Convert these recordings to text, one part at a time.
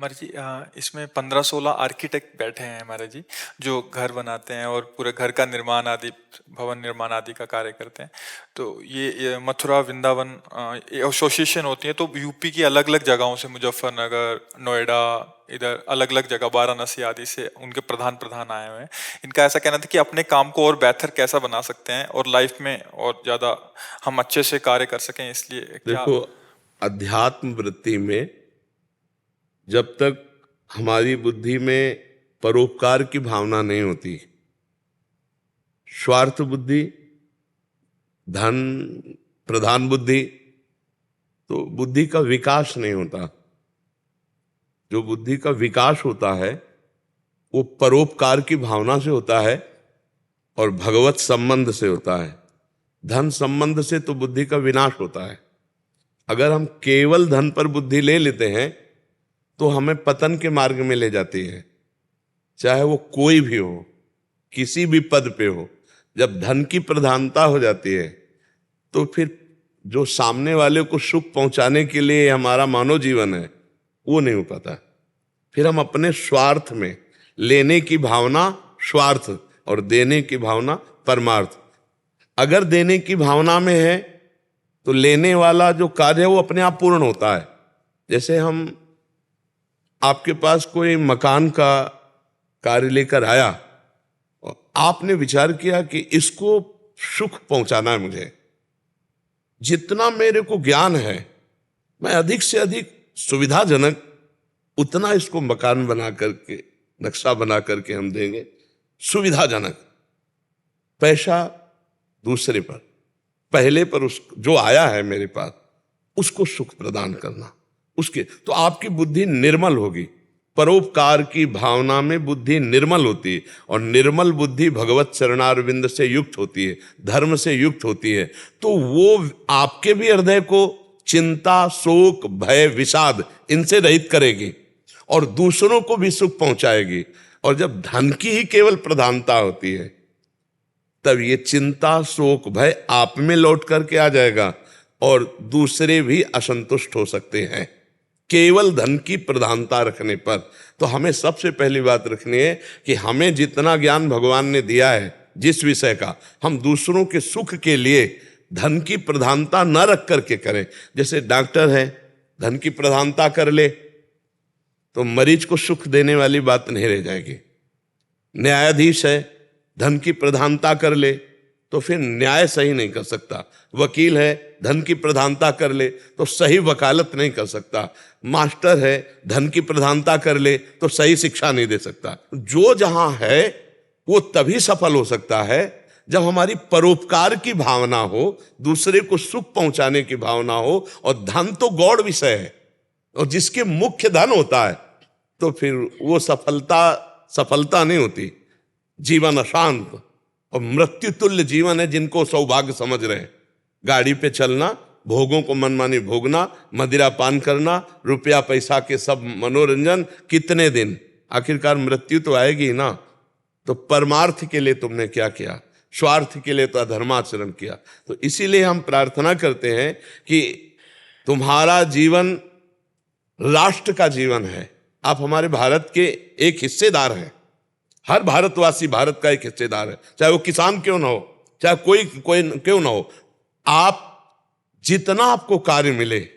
हमारे जी इसमें 15-16 आर्किटेक्ट बैठे हैं हमारे जी, जो घर बनाते हैं और पूरे घर का निर्माण आदि, भवन निर्माण आदि का कार्य करते हैं। तो ये मथुरा वृंदावन ये एसोसिएशन होती है, तो यूपी की अलग अलग जगहों से, मुजफ्फरनगर, नोएडा, इधर अलग अलग जगह वाराणसी आदि से उनके प्रधान प्रधान आए हुए हैं। इनका ऐसा कहना था कि अपने काम को और बेहतर कैसा बना सकते हैं और लाइफ में और ज़्यादा हम अच्छे से कार्य कर सकें, इसलिए क्या। देखो, अध्यात्म वृत्ति में जब तक हमारी बुद्धि में परोपकार की भावना नहीं होती, स्वार्थ बुद्धि, धन प्रधान बुद्धि, तो बुद्धि का विकास नहीं होता। जो बुद्धि का विकास होता है वो परोपकार की भावना से होता है और भगवत संबंध से होता है। धन संबंध से तो बुद्धि का विनाश होता है। अगर हम केवल धन पर बुद्धि ले लेते हैं तो हमें पतन के मार्ग में ले जाती है, चाहे वो कोई भी हो, किसी भी पद पे हो। जब धन की प्रधानता हो जाती है तो फिर जो सामने वाले को सुख पहुंचाने के लिए हमारा मानव जीवन है वो नहीं हो पाता। फिर हम अपने स्वार्थ में, लेने की भावना स्वार्थ और देने की भावना परमार्थ। अगर देने की भावना में है तो लेने वाला जो कार्य है वो अपने आप पूर्ण होता है। जैसे हम आपके पास कोई मकान का कार्य लेकर आया और आपने विचार किया कि इसको सुख पहुंचाना है, मुझे जितना मेरे को ज्ञान है मैं अधिक से अधिक सुविधाजनक उतना इसको मकान बना करके, नक्शा बना करके हम देंगे, सुविधाजनक। पैसा दूसरे पर, पहले पर उस जो आया है मेरे पास उसको सुख प्रदान करना, उसके तो आपकी बुद्धि निर्मल होगी। परोपकार की भावना में बुद्धि निर्मल होती है और निर्मल बुद्धि भगवत चरणारविंद से युक्त होती है, धर्म से युक्त होती है। तो वो आपके भी हृदय को चिंता, शोक, भय, विषाद इनसे रहित करेगी और दूसरों को भी सुख पहुंचाएगी। और जब धन की ही केवल प्रधानता होती है तब ये चिंता, शोक, भय आप में लौट करके आ जाएगा और दूसरे भी असंतुष्ट हो सकते हैं केवल धन की प्रधानता रखने पर। तो हमें सबसे पहली बात रखनी है कि हमें जितना ज्ञान भगवान ने दिया है जिस विषय का, हम दूसरों के सुख के लिए धन की प्रधानता न रख करके करें। जैसे डॉक्टर है, धन की प्रधानता कर ले तो मरीज को सुख देने वाली बात नहीं रह जाएगी। न्यायाधीश है, धन की प्रधानता कर ले तो फिर न्याय सही नहीं कर सकता। वकील है, धन की प्रधानता कर ले तो सही वकालत नहीं कर सकता। मास्टर है, धन की प्रधानता कर ले तो सही शिक्षा नहीं दे सकता। जो जहां है वो तभी सफल हो सकता है जब हमारी परोपकार की भावना हो, दूसरे को सुख पहुंचाने की भावना हो। और धन तो गौड़ विषय है और जिसके मुख्य धन होता है तो फिर वो सफलता नहीं होती। जीवन अशांत और मृत्यु तुल्य जीवन है जिनको सौभाग्य समझ रहे हैं। गाड़ी पे चलना, भोगों को मनमानी भोगना, मदिरा पान करना, रुपया पैसा के सब मनोरंजन, कितने दिन, आखिरकार मृत्यु तो आएगी ही ना। तो परमार्थ के लिए तुमने क्या किया? स्वार्थ के लिए तो अधर्माचरण किया। तो इसीलिए हम प्रार्थना करते हैं कि तुम्हारा जीवन राष्ट्र का जीवन है। आप हमारे भारत के एक हिस्सेदार हैं। हर भारतवासी भारत का एक हिस्सेदार है, चाहे वो किसान क्यों ना हो, चाहे कोई क्यों ना हो। आप जितना आपको कार्य मिले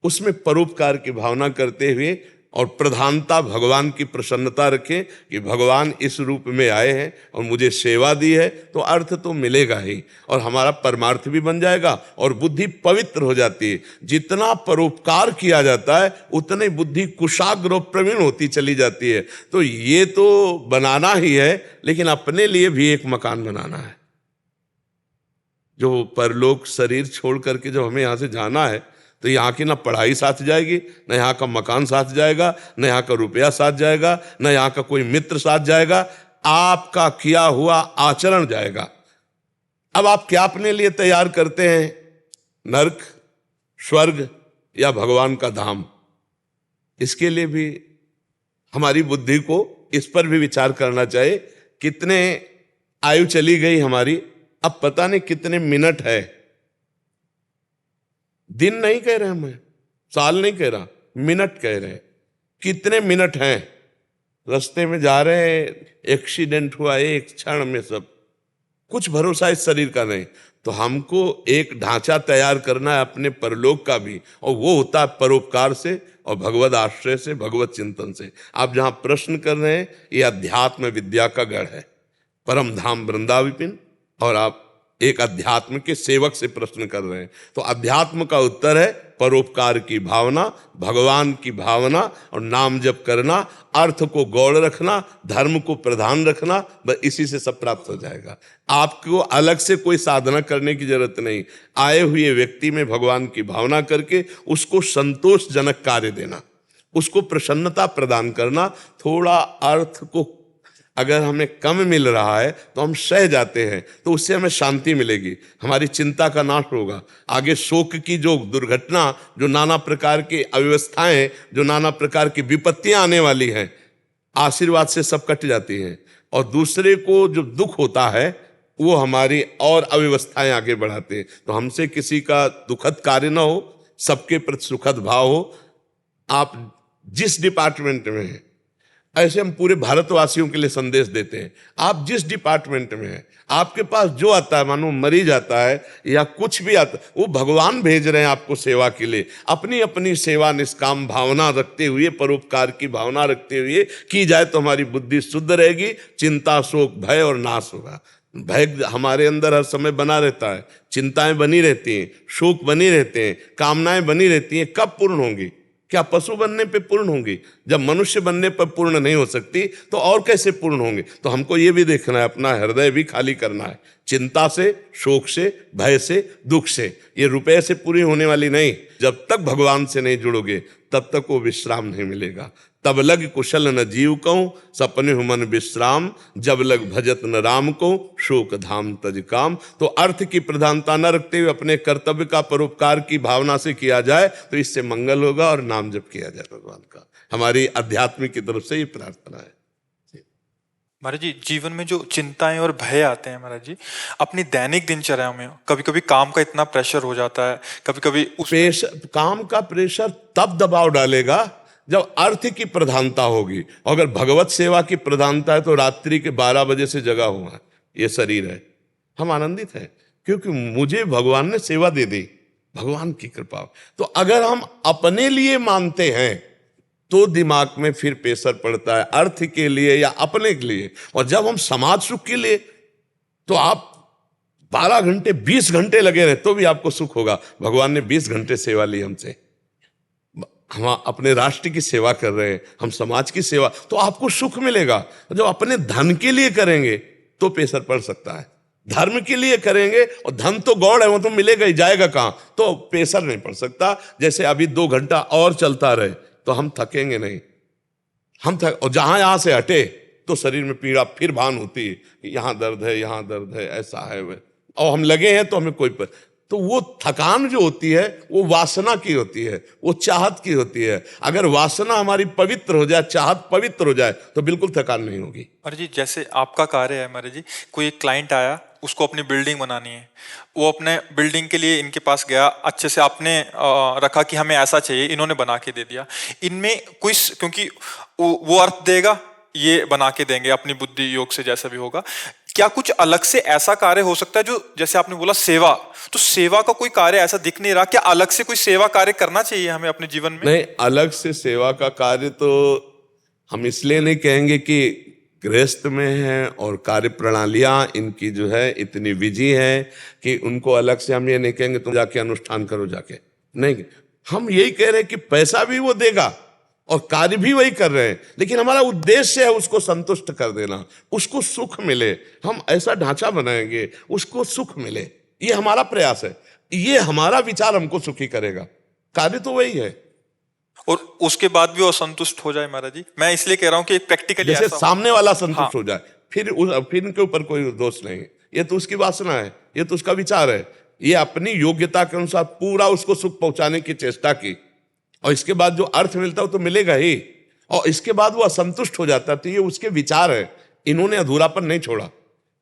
उसमें परोपकार की भावना करते हुए और प्रधानता भगवान की प्रसन्नता रखें कि भगवान इस रूप में आए हैं और मुझे सेवा दी है, तो अर्थ तो मिलेगा ही और हमारा परमार्थ भी बन जाएगा और बुद्धि पवित्र हो जाती है। जितना परोपकार किया जाता है उतनी बुद्धि कुशाग्र और प्रवीण होती चली जाती है। तो ये तो बनाना ही है, लेकिन अपने लिए भी एक मकान बनाना है। जो परलोक शरीर छोड़ करके जब हमें यहाँ से जाना है तो यहाँ की ना पढ़ाई साथ जाएगी, ना यहाँ का मकान साथ जाएगा, ना यहाँ का रुपया साथ जाएगा, ना यहाँ का कोई मित्र साथ जाएगा। आपका किया हुआ आचरण जाएगा। अब आप क्या अपने लिए तैयार करते हैं? नरक, स्वर्ग या भगवान का धाम? इसके लिए भी हमारी बुद्धि को इस पर भी विचार करना चाहिए। कितने आयु चली गई हमारी, अब पता नहीं कितने मिनट है। दिन नहीं कह रहे, मैं साल नहीं कह रहा, मिनट कह रहे हैं। कितने मिनट हैं, रास्ते में जा रहे हैं, एक्सीडेंट हुआ एक क्षण में, सब कुछ भरोसा इस शरीर का नहीं। तो हमको एक ढांचा तैयार करना है अपने परलोक का भी, और वो होता है परोपकार से और भगवत आश्रय से, भगवत चिंतन से। आप जहां प्रश्न कर रहे हैं, ये अध्यात्म विद्या का गढ़ है, परम धाम वृंदाविपिन, और आप एक अध्यात्म के सेवक से प्रश्न कर रहे हैं। तो अध्यात्म का उत्तर है परोपकार की भावना, भगवान की भावना, और नाम जप करना, अर्थ को गौड़ रखना, धर्म को प्रधान रखना, बस इसी से सब प्राप्त हो जाएगा। आपको अलग से कोई साधना करने की जरूरत नहीं। आए हुए व्यक्ति में भगवान की भावना करके उसको संतोषजनक कार्य देना, उसको प्रसन्नता प्रदान करना। थोड़ा अर्थ को अगर हमें कम मिल रहा है तो हम सह जाते हैं, तो उससे हमें शांति मिलेगी, हमारी चिंता का नाश होगा। आगे शोक की जो दुर्घटना, जो नाना प्रकार की अव्यवस्थाएं, जो नाना प्रकार की विपत्तियां आने वाली हैं, आशीर्वाद से सब कट जाती हैं। और दूसरे को जो दुख होता है वो हमारी और अव्यवस्थाएं आगे बढ़ाते हैं। तो हमसे किसी का दुखद कार्य ना हो, सबके प्रति सुखद भाव हो। आप जिस डिपार्टमेंट में हैं, ऐसे हम पूरे भारतवासियों के लिए संदेश देते हैं। आप जिस डिपार्टमेंट में हैं, आपके पास जो आता है, मानो मरीज आता है या कुछ भी आता है, वो भगवान भेज रहे हैं आपको सेवा के लिए। अपनी अपनी सेवा निष्काम भावना रखते हुए, परोपकार की भावना रखते हुए की जाए तो हमारी बुद्धि शुद्ध रहेगी, चिंता शोक भय और नाश होगा। भय हमारे अंदर हर समय बना रहता है, चिंताएं बनी रहती हैं, शोक बनी रहते हैं, कामनाएं बनी रहती हैं। कब पूर्ण होंगी? क्या पशु बनने पे पूर्ण होंगी? जब मनुष्य बनने पर पूर्ण नहीं हो सकती तो और कैसे पूर्ण होंगे? तो हमको ये भी देखना है, अपना हृदय भी खाली करना है, चिंता से, शोक से, भय से, दुख से। ये रुपए से पूरी होने वाली नहीं। जब तक भगवान से नहीं जुड़ोगे तब तक वो विश्राम नहीं मिलेगा। तब लग कुशल न जीव कहूं, सपने हुमन विश्राम, जब लग भजत न राम को, शोक धाम तज काम। तो अर्थ की प्रधानता न रखते हुए अपने कर्तव्य का परोपकार की भावना से किया जाए तो इससे मंगल होगा और नाम जप किया जाए भगवान का। हमारी आध्यात्मिक की तरफ से ये प्रार्थना है। महाराज जी, जीवन में जो चिंताएं और भय आते हैं महाराज जी, अपनी दैनिक दिनचर्या में कभी कभी काम का इतना प्रेशर हो जाता है, कभी कभी उस काम का प्रेशर तब दबाव डालेगा जब अर्थ की प्रधानता होगी। अगर भगवत सेवा की प्रधानता है तो रात्रि के 12 बजे से जगा हुआ है ये शरीर है, हम आनंदित हैं क्योंकि मुझे भगवान ने सेवा दे दी, भगवान की कृपा। तो अगर हम अपने लिए मानते हैं तो दिमाग में फिर प्रेशर पड़ता है, अर्थ के लिए या अपने के लिए। और जब हम समाज सुख के लिए, तो आप 12 घंटे 20 घंटे लगे रहे तो भी आपको सुख होगा। भगवान ने 20 घंटे सेवा ली हमसे, हम अपने राष्ट्र की सेवा कर रहे हैं, हम समाज की सेवा, तो आपको सुख मिलेगा। जब अपने धन के लिए करेंगे तो प्रेशर पड़ सकता है, धर्म के लिए करेंगे और धन तो गौड़ है, वो तो मिलेगा ही, जाएगा कहां, तो प्रेशर नहीं पड़ सकता। जैसे अभी 2 घंटा और चलता रहे तो हम थकेंगे नहीं, और जहां यहां से हटे तो शरीर में पीड़ा फिर भान होती है कि यहां दर्द है, यहां दर्द है, ऐसा है और हम लगे हैं तो हमें तो वो थकान जो होती है वो वासना की होती है, वो चाहत की होती है। अगर वासना हमारी पवित्र हो जाए, चाहत पवित्र हो जाए तो बिल्कुल थकान नहीं होगी। महाराज जी, जैसे आपका कार्य है महाराज जी, कोई एक क्लाइंट आया, उसको अपनी बिल्डिंग बनानी है, वो अपने बिल्डिंग के लिए इनके पास गया, अच्छे से आपने रखा कि हमें ऐसा चाहिए, इन्होंने बना के दे दिया। इनमें कोई, क्योंकि वो अर्थ देगा, ये बना के देंगे अपनी बुद्धि योग से, जैसा भी होगा। क्या कुछ अलग से ऐसा कार्य हो सकता है जो, जैसे आपने बोला सेवा, तो सेवा का कोई कार्य ऐसा दिख नहीं रहा, क्या अलग से कोई सेवा कार्य करना चाहिए हमें अपने जीवन में? नहीं, अलग से सेवा का कार्य तो हम इसलिए नहीं कहेंगे कि गृहस्थ में है और कार्य प्रणालियां इनकी जो है इतनी विधि है कि उनको अलग से हम ये नहीं कहेंगे तुम जाके अनुष्ठान करो जाके, नहीं। हम यही कह रहे हैं कि पैसा भी वो देगा और कार्य भी वही कर रहे हैं, लेकिन हमारा उद्देश्य है उसको संतुष्ट कर देना, उसको सुख मिले। हम ऐसा ढांचा बनाएंगे उसको सुख मिले, ये हमारा प्रयास है, ये हमारा विचार हमको सुखी करेगा। कार्य तो वही है। और उसके बाद भी वो संतुष्ट हो जाए महाराज जी, मैं इसलिए कह रहा हूं कि एक प्रैक्टिकली जैसे सामने वाला संतुष्ट हाँ। हो जाए, फिर इनके ऊपर कोई दोष नहीं है, ये तो उसकी वासना है, ये तो उसका विचार है, ये अपनी योग्यता के अनुसार पूरा उसको सुख पहुंचाने की चेष्टा की, और इसके बाद जो अर्थ मिलता है वो तो मिलेगा ही, और इसके बाद वो असंतुष्ट हो जाता है, तो ये उसके विचार है। इन्होंने अधूरापन नहीं छोड़ा,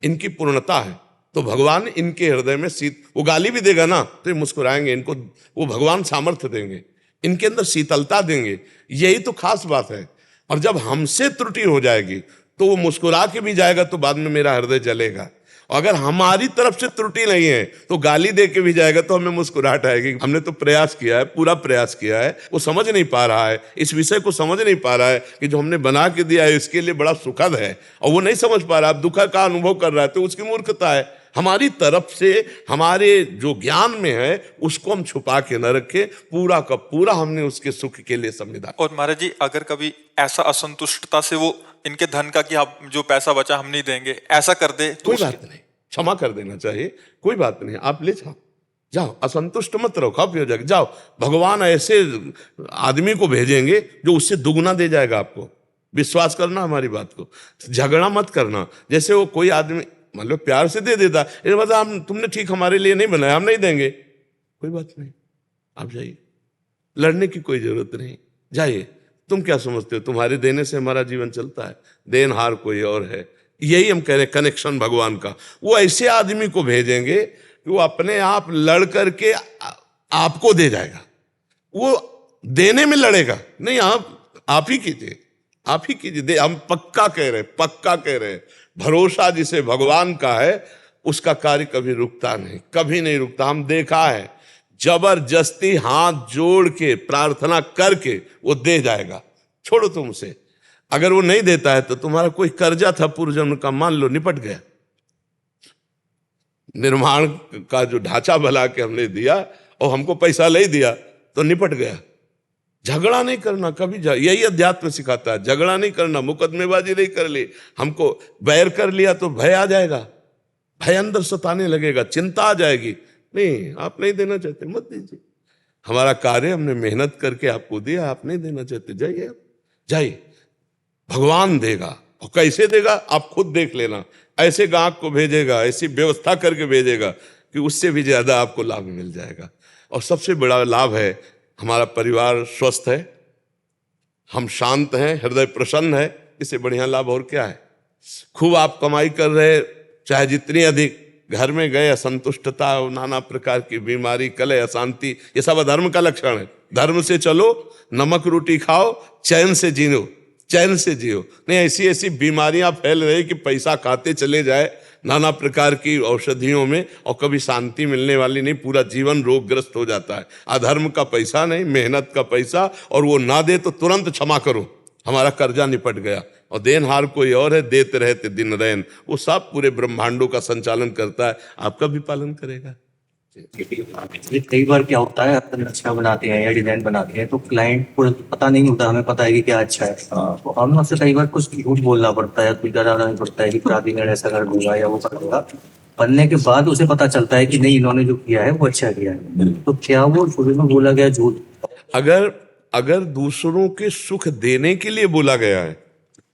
इनकी पूर्णता है। तो भगवान इनके हृदय में वो गाली भी देगा ना तो ये मुस्कुराएंगे, इनको वो भगवान सामर्थ्य देंगे, इनके अंदर शीतलता देंगे, यही तो खास बात है। और जब हमसे त्रुटि हो जाएगी तो वो मुस्कुरा के भी जाएगा तो बाद में मेरा हृदय जलेगा। अगर हमारी तरफ से त्रुटि नहीं है तो गाली दे के भी जाएगा तो हमें मुस्कुराहट आएगी। हमने तो प्रयास किया है, पूरा प्रयास किया है, वो समझ नहीं पा रहा है, इस विषय को समझ नहीं पा रहा है कि जो हमने बना के दिया है इसके लिए बड़ा सुखद है, और वो नहीं समझ पा रहा है, दुख का अनुभव कर रहा है, तो उसकी मूर्खता है। हमारी तरफ से हमारे जो ज्ञान में है उसको हम छुपा के न रखे, पूरा का पूरा हमने उसके सुख के लिए संविधान। और महाराज जी, अगर कभी ऐसा असंतुष्टता से वो इनके धन का कि आप जो पैसा बचा हम नहीं देंगे ऐसा कर दे तो कोई बात नहीं, क्षमा कर देना चाहिए, कोई बात नहीं, आप ले जाओ, जाओ, असंतुष्ट मत रहो, खाओ पियो जाके जाओ। भगवान ऐसे आदमी को भेजेंगे जो उससे दुगना दे जाएगा आपको, विश्वास करना हमारी बात को, झगड़ा मत करना। जैसे वो कोई आदमी मतलब प्यार से दे देता, ये मतलब हम तुमने ठीक हमारे लिए नहीं बनाया, हम नहीं देंगे, कोई बात नहीं, आप जाइए, लड़ने की कोई जरूरत नहीं, जाइए। तुम क्या समझते हो तुम्हारे देने से हमारा जीवन चलता है? देनहार कोई और है। यही हम कह रहे हैं, कनेक्शन भगवान का। वो ऐसे आदमी को भेजेंगे कि वो अपने आप लड़ करके आपको दे जाएगा, वो देने में लड़ेगा नहीं, आप ही कीजिए, आप ही कीजिए। हम पक्का कह रहे, पक्का कह रहे, भरोसा जिसे भगवान का है उसका कार्य कभी रुकता नहीं, कभी नहीं रुकता। हम देखा है, जबरदस्ती हाथ जोड़ के प्रार्थना करके वो दे जाएगा। छोड़ो तुम उसे, अगर वो नहीं देता है तो तुम्हारा कोई कर्जा था पूर्वजन्म का, मान लो निपट गया। निर्माण का जो ढांचा बना के हमने दिया और हमको पैसा ले दिया तो निपट गया। झगड़ा नहीं करना कभी, यही अध्यात्म सिखाता है, झगड़ा नहीं करना, मुकदमेबाजी नहीं कर ली, हमको बैर कर लिया तो भय आ जाएगा, भय अंदर सताने लगेगा, चिंता आ जाएगी। नहीं, आप नहीं देना चाहते मत दीजिए, हमारा कार्य हमने मेहनत करके आपको दिया, आप नहीं देना चाहते जाइए, आप जाइए, भगवान देगा। और कैसे देगा आप खुद देख लेना, ऐसे गाहक को भेजेगा, ऐसी व्यवस्था करके भेजेगा कि उससे भी ज्यादा आपको लाभ मिल जाएगा। और सबसे बड़ा लाभ है हमारा परिवार स्वस्थ है, हम शांत हैं, हृदय प्रसन्न है, इससे बढ़िया लाभ और क्या है। खूब आप कमाई कर रहे, चाहे जितनी अधिक, घर में गए असंतुष्टता, नाना प्रकार की बीमारी, कलह, अशांति, ये सब अधर्म का लक्षण है। धर्म से चलो, नमक रोटी खाओ, चैन से जियो, चैन से जियो। नहीं, ऐसी ऐसी बीमारियां फैल रही कि पैसा खाते चले जाए नाना प्रकार की औषधियों में, और कभी शांति मिलने वाली नहीं, पूरा जीवन रोगग्रस्त हो जाता है। अधर्म का पैसा नहीं, मेहनत का पैसा, और वो ना दे तो तुरंत क्षमा करो, हमारा कर्जा निपट गया। और देनहार कोई और है, देते रहते दिन रैन, वो सब पूरे ब्रह्मांडों का संचालन करता है, आपका भी पालन करेगा। कई बार क्या होता है, अपन अच्छा बनाते हैं या डिजाइन बनाते हैं तो क्लाइंट को पता नहीं होता, हमें पता है कि क्या अच्छा है, तो हमें उससे कई बार कुछ झूठ बोलना पड़ता है, कुछ डराना पड़ता है कि प्राधिकरण ऐसा कर दूंगा या वो कर दूंगा। बनने के बाद उसे पता चलता है कि नहीं, इन्होंने जो किया है वो अच्छा किया है, तो क्या वो शुरू में बोला गया झूठ? अगर दूसरों के सुख देने के लिए बोला गया है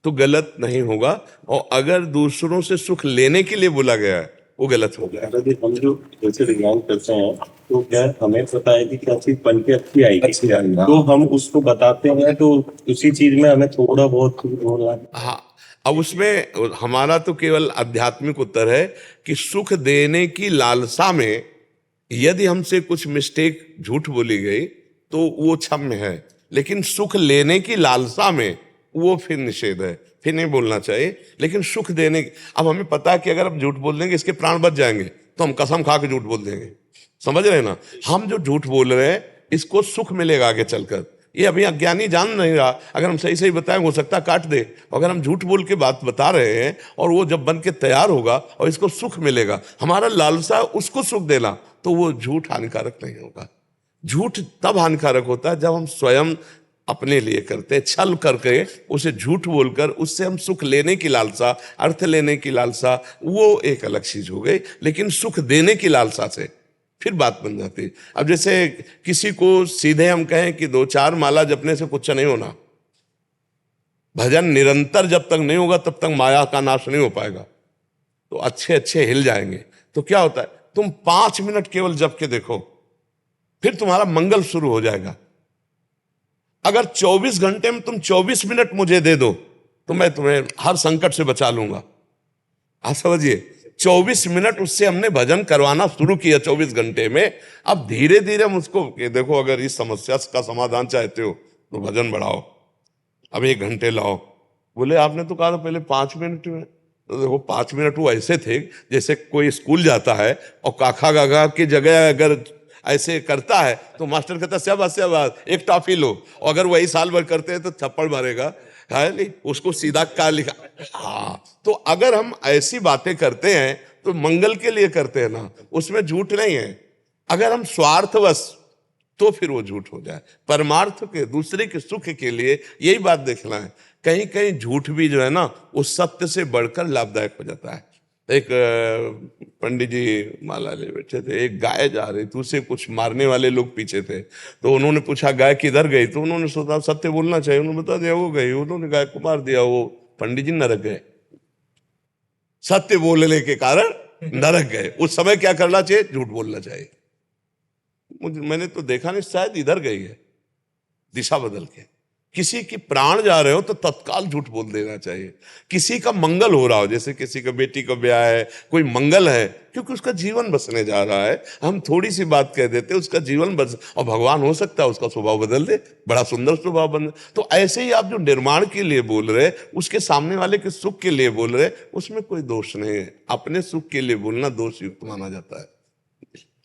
तो गलत नहीं होगा, और अगर दूसरों से सुख लेने के लिए बोला गया है वो गलत हो गया। हम जो जैसे डिजाइन करते हैं तो क्या हमें पता है कि क्या चीज बन के अच्छी आएगी, तो हम उसको बताते हैं, तो उसी चीज में हमें थोड़ा बहुत हाँ, अब उसमें हमारा तो केवल आध्यात्मिक उत्तर है कि सुख देने की लालसा में यदि हमसे कुछ मिस्टेक झूठ बोली गई तो वो क्षम्य है, लेकिन सुख लेने की लालसा में वो फिर निषेध है, फिर नहीं बोलना चाहिए। लेकिन सुख देने, अब हमें पता है कि अगर हम झूठ बोल देंगे इसके प्राण बच जाएंगे तो हम कसम खा के झूठ बोल देंगे, समझ रहे हैं ना। हम जो झूठ बोल रहे हैं इसको सुख मिलेगा आगे चलकर, ये अभी अज्ञानी जान नहीं रहा। अगर हम सही सही बताएं हो सकता है काट दे, अगर हम झूठ बोल के बात बता रहे हैं और वो जब बन के तैयार होगा और इसको सुख मिलेगा, हमारा लालसा उसको सुख देना, तो वो झूठ हानिकारक नहीं होगा। झूठ तब हानिकारक होता है जब हम स्वयं अपने लिए करते हैं, छल करके उसे झूठ बोलकर उससे हम सुख लेने की लालसा, अर्थ लेने की लालसा, वो एक अलग चीज हो गई। लेकिन सुख देने की लालसा से फिर बात बन जाती है। अब जैसे किसी को सीधे हम कहें कि 2-4 माला जपने से कुछ नहीं होना, भजन निरंतर जब तक नहीं होगा तब तक माया का नाश नहीं हो पाएगा, तो अच्छे अच्छे हिल जाएंगे। तो क्या होता है, तुम 5 मिनट केवल जप के देखो, फिर तुम्हारा मंगल शुरू हो जाएगा। अगर 24 घंटे में तुम 24 मिनट मुझे दे दो तो मैं तुम्हें हर संकट से बचा लूंगा। आप समझिए, 24 मिनट उससे हमने भजन करवाना शुरू किया 24 घंटे में। अब धीरे धीरे हम उसको कि देखो अगर इस समस्या का समाधान चाहते हो तो भजन बढ़ाओ, अब 1 घंटे लाओ। बोले आपने तो कहा था पहले 5 मिनट में। तो देखो 5 मिनट वो ऐसे थे जैसे कोई स्कूल जाता है और काखा गागा की जगह अगर ऐसे करता है तो मास्टर कहता है शाबाश शाबाश, एक टॉफी लो। और अगर वही साल भर करते हैं तो थप्पड़ मारेगा, है नहीं, उसको सीधा क्या लिखा। हाँ, तो अगर हम ऐसी बातें करते हैं तो मंगल के लिए करते हैं ना, उसमें झूठ नहीं है। अगर हम स्वार्थवश तो फिर वो झूठ हो जाए। परमार्थ के, दूसरे के सुख के लिए यही बात देखना है। कहीं कहीं झूठ भी जो है ना उस सत्य से बढ़कर लाभदायक हो जाता है। एक पंडित जी माला ले बैठे थे, एक गाय जा रही थी, उसे कुछ मारने वाले लोग पीछे थे। तो उन्होंने पूछा गाय किधर गई, तो उन्होंने सोचा सत्य बोलना चाहिए, उन्होंने बता दिया वो गई। उन्होंने गाय को मार दिया, वो पंडित जी नरक गए। सत्य बोलने के कारण नरक गए। उस समय क्या करना चाहिए? झूठ बोलना चाहिए। मैंने तो देखा नहीं, शायद इधर गई है दिशा बदल के। किसी की प्राण जा रहे हो तो तत्काल झूठ बोल देना चाहिए। किसी का मंगल हो रहा हो, जैसे किसी का बेटी का ब्याह है, कोई मंगल है, क्योंकि उसका जीवन बसने जा रहा है, हम थोड़ी सी बात कह देते उसका जीवन बस, और भगवान हो सकता है उसका स्वभाव बदल दे, बड़ा सुंदर स्वभाव बन। तो ऐसे ही आप जो निर्माण के लिए बोल रहे, उसके सामने वाले के सुख के लिए बोल रहे, उसमें कोई दोष नहीं है। अपने सुख के लिए बोलना दोष युक्त माना जाता है।